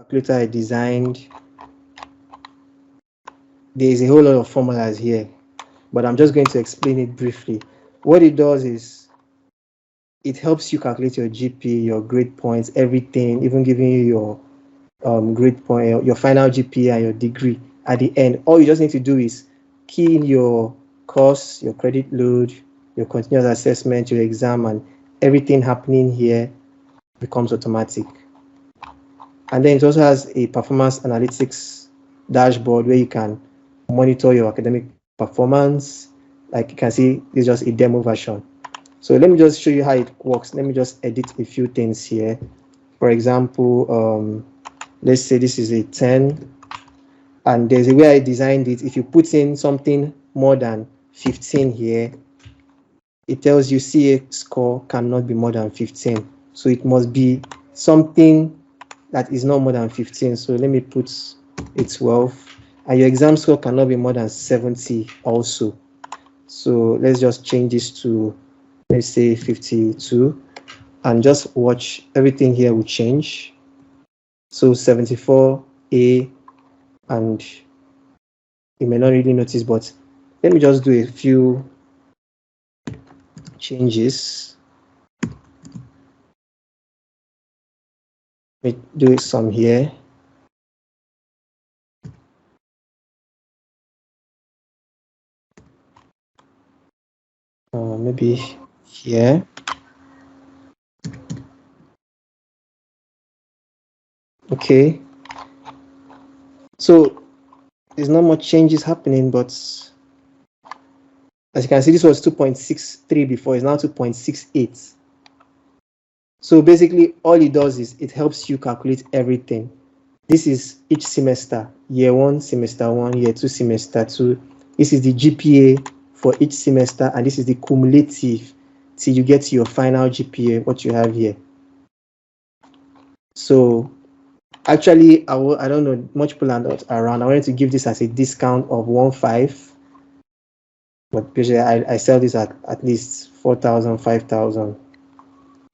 calculator I designed. There is a whole lot of formulas here, but I'm just going to explain it briefly. What it does is it helps you calculate your GPA, your grade points, everything, even giving you your grade point, your final GPA and your degree at the end. All you just need to do is key in your course, your credit load, your continuous assessment, your exam, and everything happening here becomes automatic. And then it also has a performance analytics dashboard where you can monitor your academic performance. Like you can see, it's just a demo version. So let me just show you how it works. Let me just edit a few things here. For example, let's say this is a 10, and there's a way I designed it. If you put in something more than 15 here, it tells you CA score cannot be more than 15. So it must be something that is not more than 15. So let me put a 12, and your exam score cannot be more than 70 also. So let's just change this to, let's say 52, and just watch, everything here will change. So 74A, and you may not really notice, but let me just do a few changes. Let me do some here. Maybe here. Okay. So there's not much changes happening, but as you can see, this was 2.63 before, it's now 2.68. So basically, all it does is it helps you calculate everything. This is each semester, year 1, semester 1, year 2, semester 2. This is the GPA for each semester, and this is the cumulative till you get to your final GPA, what you have here. So actually, I don't know, much people are not around. I wanted to give this as a discount of 1.5, but basically I sell this at least 4,000, 5,000.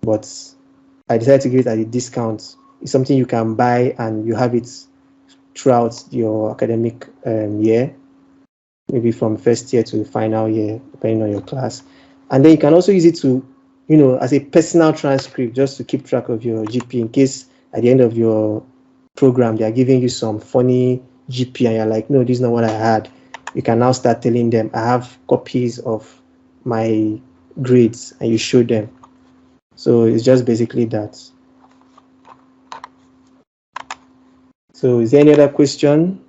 But I decided to give it at a discount. It's something you can buy and you have it throughout your academic year, maybe from first year to final year, depending on your class. And then you can also use it to, as a personal transcript, just to keep track of your GP in case at the end of your program they are giving you some funny GP and you're like, no, this is not what I had. You can now start telling them, I have copies of my grades, and you show them. So it's just basically that. So is there any other question?